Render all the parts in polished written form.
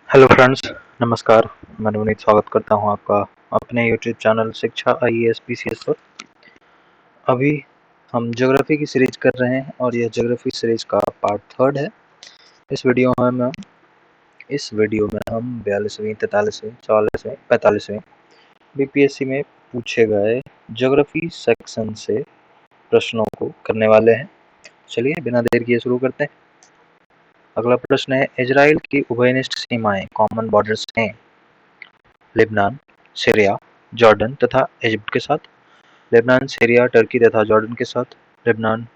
Hello friends, नमस्कार। मैं नवनीत स्वागत करता हूं आपका अपने यूट्यूब चैनल शिक्षा आईएएस पीसीएस पर। अभी हम ज्योग्राफी की सीरीज कर रहे हैं और यह ज्योग्राफी सीरीज का पार्ट थर्ड है। इस वीडियो में हम 42वीं, 43वीं, 44वीं, 45वीं बीपीएससी में पूछे गए ज्योग्राफी सेक्शन से प्रश्नों को करने वाले हैं। चलिए बिना देर किए शुरू करते हैं। अगला प्रश्न है, इजराइल की उभयनिष्ठ सीमाएं कॉमन बॉर्डर्स हैं लेबनान, सीरिया, जॉर्डन तथा इजिप्ट के साथ। लेबनान, सीरिया, टर्की तथा जॉर्डन के साथ। लेबनान,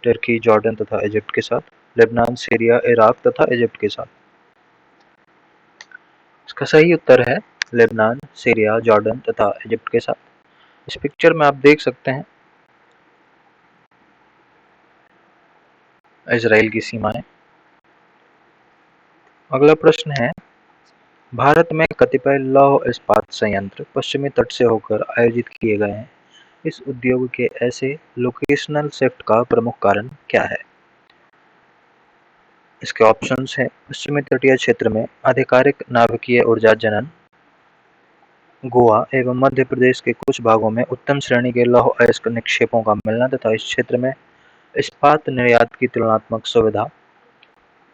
टर्की, जॉर्डन तथा इजिप्ट के साथ। लेबनान, सीरिया, इराक तथा इजिप्ट के साथ। इसका सही उत्तर है लेबनान, सीरिया, जॉर्डन तथा इजिप्ट के साथ। इस पिक्चर में आप देख सकते हैं इजराइल की सीमाएं। अगला प्रश्न है, भारत में कतिपय लौह इस्पात संयंत्र पश्चिमी तट से होकर आयोजित किए गए हैं। इस उद्योग के ऐसे लोकेशनल शिफ्ट का प्रमुख कारण क्या है? इसके ऑप्शंस हैं, पश्चिमी तटीय क्षेत्र में आधिकारिक नाभिकीय ऊर्जा जनन, गोवा एवं मध्य प्रदेश के कुछ भागों में उत्तम श्रेणी के लौह अयस्क निक्षेपों का मिलना तथा इस क्षेत्र में इस्पात निर्यात की तुलनात्मक सुविधा,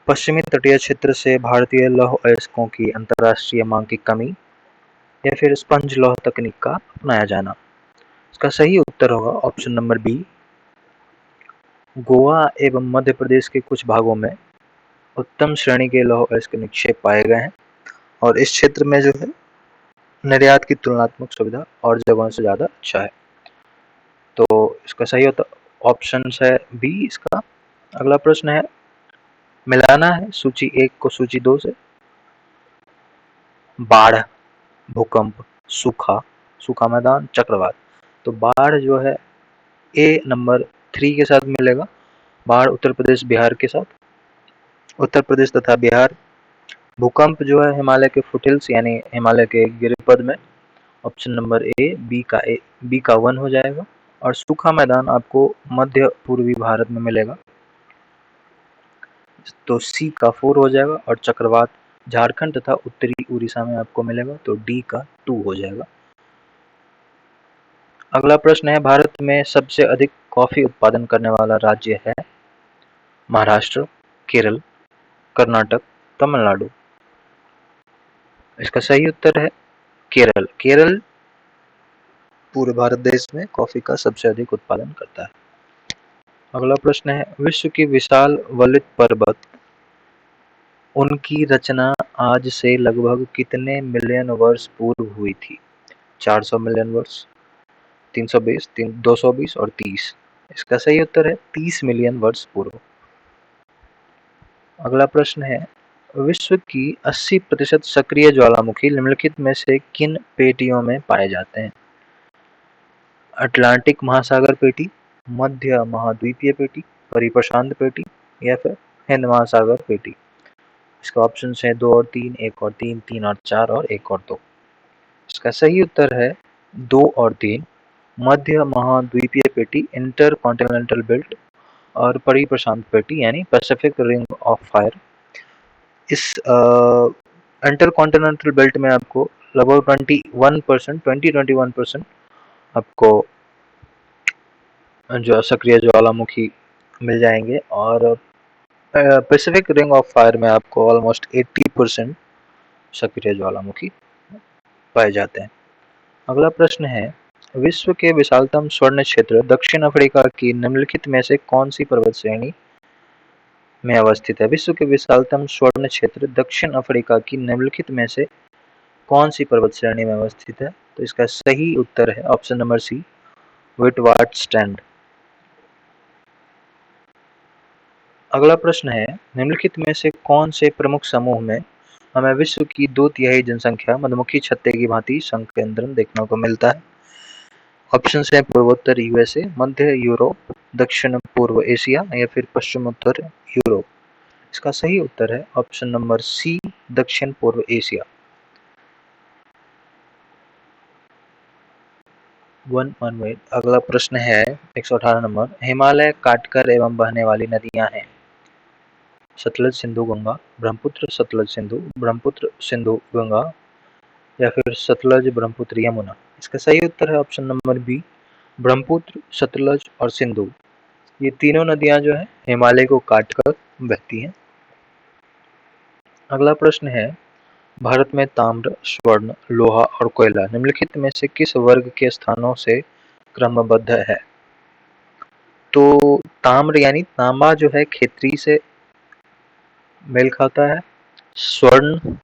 पश्चिमी तटीय क्षेत्र से भारतीय लौह अयस्कों की अंतर्राष्ट्रीय मांग की कमी, या फिर स्पंज लौह तकनीक का अपनाया जाना। इसका सही उत्तर होगा ऑप्शन नंबर बी, गोवा एवं मध्य प्रदेश के कुछ भागों में उत्तम श्रेणी के लौह अयस्क निक्षेप पाए गए हैं और इस क्षेत्र में जो है निर्यात की तुलनात्मक सुविधा और जगहों से ज़्यादा अच्छा है। तो इसका सही होता ऑप्शन है बी इसका। अगला प्रश्न है, मिलाना है सूची 1 को सूची 2 से। बाढ़, भूकंप, सूखा, सूखा मैदान, चक्रवात। तो बाढ़ जो है ए नंबर 3 के साथ मिलेगा। बाढ़ उत्तर प्रदेश, बिहार के साथ, उत्तर प्रदेश तथा बिहार। भूकंप जो है हिमालय के फुटहिल्स यानी हिमालय के गिरिपद में। ऑप्शन नंबर ए, बी का 1 हो जाएगा। और सूखा मैदान आपको मध्य पूर्वी भारत में मिलेगा, तो सी का 4 हो जाएगा। और चक्रवात झारखंड तथा उत्तरी उड़ीसा में आपको मिलेगा, तो डी का 2 हो जाएगा। अगला प्रश्न है, भारत में सबसे अधिक कॉफी उत्पादन करने वाला राज्य है महाराष्ट्र, केरल, कर्नाटक, तमिलनाडु। इसका सही उत्तर है केरल। केरल पूरे भारत देश में कॉफी का सबसे अधिक उत्पादन करता है। अगला प्रश्न है, विश्व की विशाल वलित पर्वत उनकी रचना आज से लगभग कितने मिलियन वर्ष पूर्व हुई थी? 400 मिलियन वर्ष, 320, 220 और 30। इसका सही उत्तर है 30 मिलियन वर्ष पूर्व। अगला प्रश्न है, विश्व की 80% सक्रिय ज्वालामुखी निम्नलिखित में से किन पेटियों में पाए जाते हैं? अटलांटिक महासागर पेटी, मध्य महाद्वीपीय पेटी, परिप्रशांत पेटी, या फिर हिंद महासागर पेटी। इसका ऑप्शन है 2 और 3, 1 और 3, 3 और 4 और 1 और 2। इसका सही उत्तर है 2 और 3, मध्य महाद्वीपीय पेटी इंटर कॉन्टिनेंटल बेल्ट और परिप्रशांत पेटी यानी पैसिफिक रिंग ऑफ फायर। इस इंटर कॉन्टिनेंटल बेल्ट में आपको लगभग 21% आपको जो सक्रिय ज्वालामुखी मिल जाएंगे और पैसिफिक रिंग ऑफ फायर में आपको ऑलमोस्ट 80% सक्रिय ज्वालामुखी पाए जाते हैं। अगला प्रश्न है, विश्व के विशालतम स्वर्ण क्षेत्र दक्षिण अफ्रीका की निम्नलिखित में से कौन सी पर्वत श्रेणी में अवस्थित है? विश्व के विशालतम स्वर्ण क्षेत्र दक्षिण अफ्रीका की निम्नलिखित में से कौन सी पर्वत श्रेणी में अवस्थित है? तो इसका सही उत्तर है ऑप्शन नंबर सी, विटवाटस्लैंड। अगला प्रश्न है, निम्नलिखित में से कौन से प्रमुख समूह में हमें विश्व की 2/3 जनसंख्या मधुमक्खी छत्ते की भांति संकेंद्रण देखने को मिलता है? ऑप्शन है पूर्वोत्तर यूएसए, मध्य यूरोप, दक्षिण पूर्व एशिया, या फिर पश्चिमोत्तर यूरोप। इसका सही उत्तर है ऑप्शन नंबर सी, दक्षिण पूर्व एशिया। 118। अगला प्रश्न है 118 नंबर, हिमालय काटकर एवं बहने वाली नदियां हैं सतलज सिंधु गंगा, ब्रह्मपुत्र सतलज सिंधु, ब्रह्मपुत्र सिंधु गंगा, या फिर सतलज ब्रह्मपुत्र यमुना? इसका सही उत्तर है option number B, Brahmaputra Sutlej और सिंधु। ये तीनों नदियां जो है हिमालय को काटकर बहती हैं। अगला प्रश्न है, भारत में ताम्र, स्वर्ण, लोहा और कोयला निम्नलिखित में से किस वर्ग के स्थानों से क्रमबद्ध है? तो ताम्र यानी तांबा जो है खेती से मेल खाता है। स्वर्ण,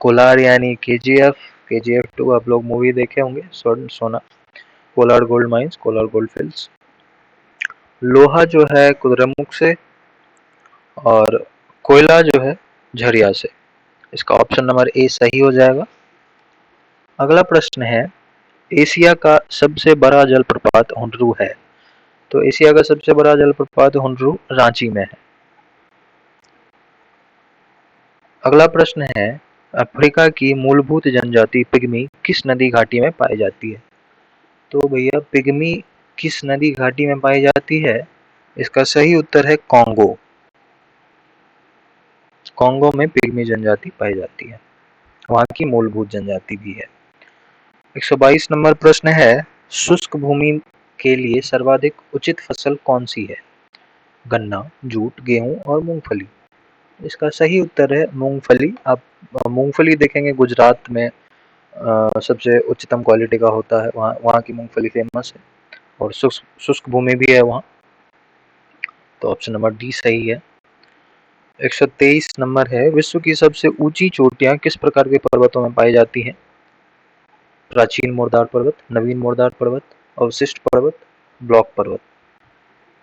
कोलार यानी केजीएफ, केजीएफ 2 आप लोग मूवी देखे होंगे, स्वर्ण सोना, Kolar gold mines, Kolar gold fields. लोहा जो है कुद्रेमुख से, और कोयला जो है झरिया से। इसका ऑप्शन नंबर ए सही हो जाएगा। अगला प्रश्न है, एशिया का सबसे बड़ा जलप्रपात हुंडरू है। तो एशिया का सबसे बड़ा जलप्रपात हुंडरू रांची में है। अगला प्रश्न है, अफ्रीका की मूलभूत जनजाति पिग्मी किस नदी घाटी में पाई जाती है? तो भैया पिग्मी किस नदी घाटी में पाई जाती है? इसका सही उत्तर है कॉन्गो। कॉन्गो में पिग्मी जनजाति पाई जाती है, वहां की मूलभूत जनजाति भी है। 122 नंबर प्रश्न है, शुष्क भूमि के लिए सर्वाधिक उचित फसल कौन सी है? गन्ना, जूट, गेहूं और मूंगफली। इसका सही उत्तर है मूंगफली। आप मूंगफली देखेंगे गुजरात में सबसे उच्चतम क्वालिटी का होता है, वहाँ की मूंगफली फेमस है, और शुष्क भूमि भी है वहाँ। तो ऑप्शन नंबर डी सही है। 123 नंबर है, विश्व की सबसे ऊंची चोटियां किस प्रकार के पर्वतों में पाई जाती हैं? प्राचीन मोरदार पर्वत, नवीन मोरदार पर्वत, अवशिष्ट पर्वत, ब्लॉक पर्वत।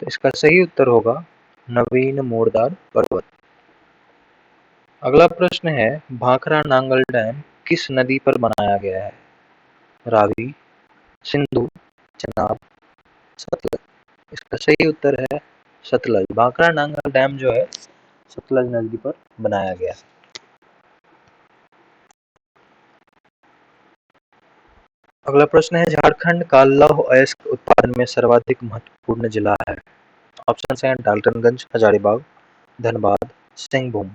तो इसका सही उत्तर होगा नवीन मोरदार पर्वत। अगला प्रश्न है, भाखड़ा नांगल डैम किस नदी पर बनाया गया है? रावी, सिंधु, चेनाब, सतलज। इसका सही उत्तर है सतलज। भाखड़ा नांगल डैम जो है सतलज नदी पर बनाया गया। अगला प्रश्न है, झारखंड का लौह अयस्क उत्पादन में सर्वाधिक महत्वपूर्ण जिला है? ऑप्शन है डाल्टनगंज, हजारीबाग, धनबाद, सिंहभूम।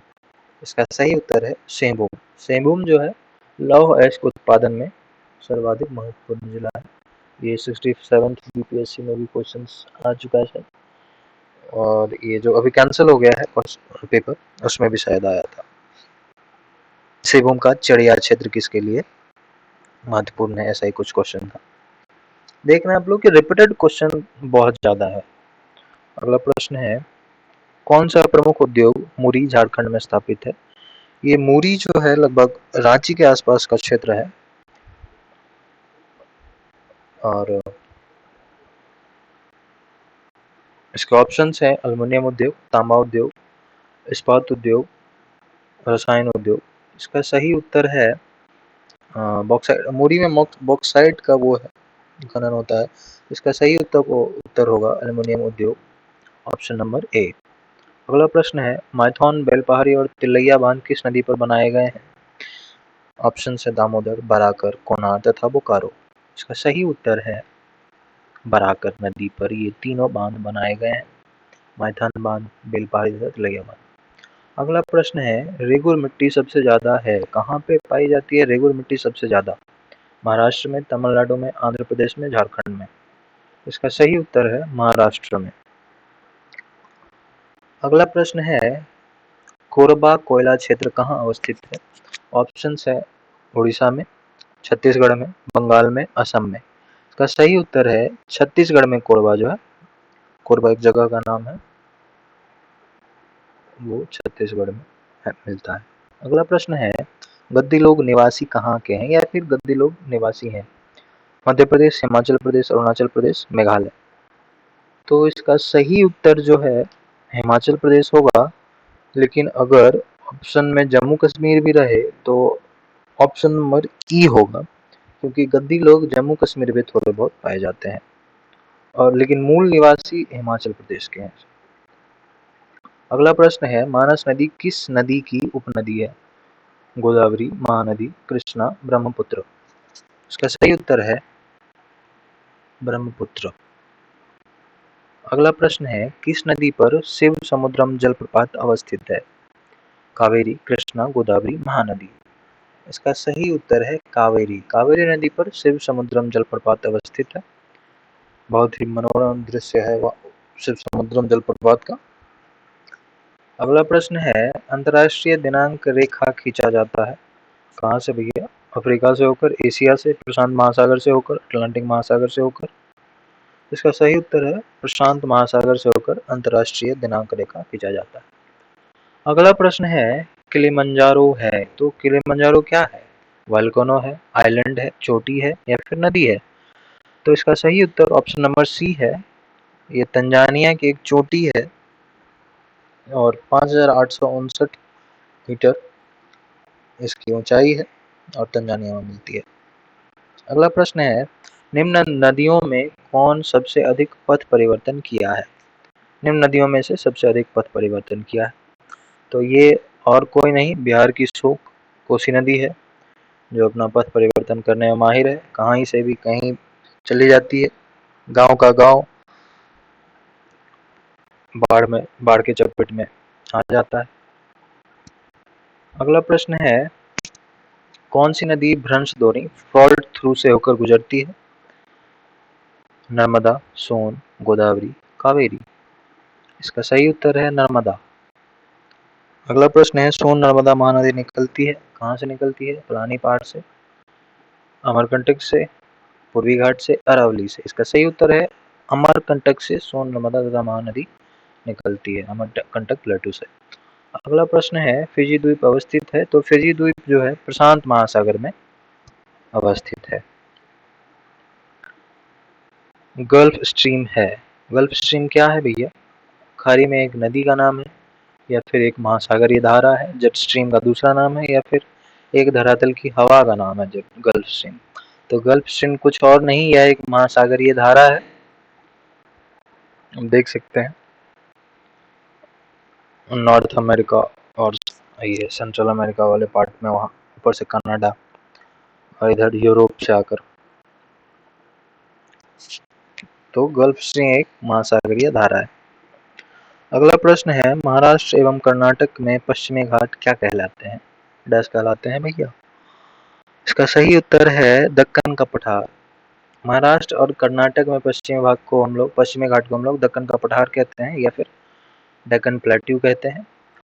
इसका सही उत्तर है सिंहभूम। सिंहभूम जो है लौह अयस्क उत्पादन में सर्वाधिक महत्वपूर्ण जिला है। ये 67th बीपीएससी में भी क्वेश्चन आ चुका है, और ये जो अभी कैंसिल हो गया है पेपर, उसमें भी शायद आया था। सिंहभूम का चढ़िया क्षेत्र किसके लिए महत्वपूर्ण है, ऐसा ही कुछ क्वेश्चन था। देखना आप लोग कि रिपीटेड क्वेश्चन बहुत ज्यादा है। अगला प्रश्न है, कौन सा प्रमुख उद्योग मुरी झारखंड में स्थापित है? ये मुरी जो है लगभग रांची के आसपास का क्षेत्र है, और इसके ऑप्शंस हैं एल्युमिनियम उद्योग, तांबा उद्योग, इस्पात उद्योग, रसायन उद्योग। इसका सही उत्तर है बॉक्साइट। मुरी में बॉक्साइट का वो है, खनन होता है। इसका सही उत्तर होगा एल्युमिनियम उद्योग, ऑप्शन नंबर ए। अगला प्रश्न है, माइथॉन, बेलपहाड़ी और तिलैया बांध किस नदी पर बनाए गए हैं? ऑप्शन है दामोदर, बराकर, कोनार तथा बोकारो। इसका सही उत्तर है बराकर नदी पर ये तीनों बांध बनाए गए हैं, माइथॉन बांध, बेलपहाड़ी तथा तिलैया बांध। अगला प्रश्न है, रेगुर मिट्टी सबसे ज्यादा है कहाँ पे पाई जाती है? रेगुर मिट्टी सबसे ज्यादा महाराष्ट्र में, तमिलनाडु में, आंध्र प्रदेश में, झारखंड में। इसका सही उत्तर है महाराष्ट्र में। अगला प्रश्न है, कोरबा कोयला क्षेत्र कहाँ अवस्थित है? ऑप्शन है उड़ीसा में, छत्तीसगढ़ में, बंगाल में, असम में। इसका सही उत्तर है छत्तीसगढ़ में। कोरबा जो है, कोरबा एक जगह का नाम है, वो छत्तीसगढ़ में मिलता है। अगला प्रश्न है, गद्दी लोग निवासी कहाँ के हैं, या फिर गद्दी लोग निवासी हैं? मध्य प्रदेश, हिमाचल प्रदेश, अरुणाचल प्रदेश, मेघालय। तो इसका सही उत्तर जो है हिमाचल प्रदेश होगा, लेकिन अगर ऑप्शन में जम्मू कश्मीर भी रहे तो ऑप्शन नंबर ई होगा, क्योंकि गद्दी लोग जम्मू कश्मीर में थोड़े बहुत पाए जाते हैं, और लेकिन मूल निवासी हिमाचल प्रदेश के हैं। अगला प्रश्न है, मानस नदी किस नदी की उपनदी है? गोदावरी, महानदी, कृष्णा, ब्रह्मपुत्र। इसका सही उत्तर है ब्रह्मपुत्र। अगला प्रश्न है, किस नदी पर शिव समुद्रम जलप्रपात अवस्थित है? कावेरी, कृष्णा, गोदावरी, महानदी। इसका सही उत्तर है कावेरी। कावेरी नदी पर शिव समुद्रम जलप्रपात अवस्थित है। बहुत ही मनोरम दृश्य है वह शिव समुद्रम जलप्रपात का। अगला प्रश्न है, अंतर्राष्ट्रीय दिनांक रेखा खींचा जाता है कहाँ से भैया? अफ्रीका से होकर, एशिया से, प्रशांत महासागर से होकर, अटलांटिक महासागर से होकर। इसका सही उत्तर है प्रशांत महासागर से होकर अंतर्राष्ट्रीय दिनांक रेखा खींचा जाता है। अगला प्रश्न है, किलिमंजारो है तो किलिमंजारो क्या है? वोल्केनो है, आइलैंड है, चोटी है या फिर नदी है? तो इसका सही उत्तर ऑप्शन नंबर सी है। ये तंजानिया की एक चोटी है और 5,859 मीटर इसकी ऊंचाई है और तंजानिया में मिलती है। अगला प्रश्न है, निम्न नदियों में कौन सबसे अधिक पथ परिवर्तन किया है? निम्न नदियों में से सबसे अधिक पथ परिवर्तन किया है तो ये और कोई नहीं, बिहार की शोक कोसी नदी है जो अपना पथ परिवर्तन करने में माहिर है। कहीं से भी कहीं चली जाती है, गांव का गांव बाढ़ के चपेट में आ जाता है। अगला प्रश्न है, कौन सी नदी भ्रंश द्रोणी फॉल्ट थ्रू से होकर गुजरती है? नर्मदा, सोन, गोदावरी, कावेरी। इसका सही उत्तर है नर्मदा। अगला प्रश्न है, सोन नर्मदा महानदी निकलती है कहाँ से निकलती है? पुरानी पहाड़ से, अमरकंटक से, पूर्वी घाट से, अरावली से। इसका सही उत्तर है अमरकंटक से सोन नर्मदा तथा महानदी निकलती है, अमरकंटक प्लेटू से। अगला प्रश्न है, फिजी द्वीप अवस्थित है तो फिजी द्वीप जो है प्रशांत महासागर में अवस्थित है। गल्फ स्ट्रीम है, गल्फ स्ट्रीम क्या है भैया? खाड़ी में एक नदी का नाम है या फिर एक महासागरीय धारा है? जेट स्ट्रीम का दूसरा नाम है या फिर एक धरातल की हवा का नाम है गल्फ स्ट्रीम? तो गल्फ स्ट्रीम कुछ और नहीं, यह एक महासागरीय धारा है। हम देख सकते हैं नॉर्थ अमेरिका और ये सेंट्रल अमेरिका वाले पार्ट में, वहाँ ऊपर से कनाडा और इधर यूरोप से आकर। तो गल्फ स्ट्रीम एक महासागरीय धारा है। अगला प्रश्न है, महाराष्ट्र एवं कर्नाटक में पश्चिमी घाट क्या कहलाते हैं? डैश कहलाते हैं भैया? इसका सही उत्तर है दक्कन का पठार। महाराष्ट्र और कर्नाटक में पश्चिमी घाट को हम लोग दक्कन का पठार कहते हैं या फिर डेक्कन प्लेट्यू कहते हैं।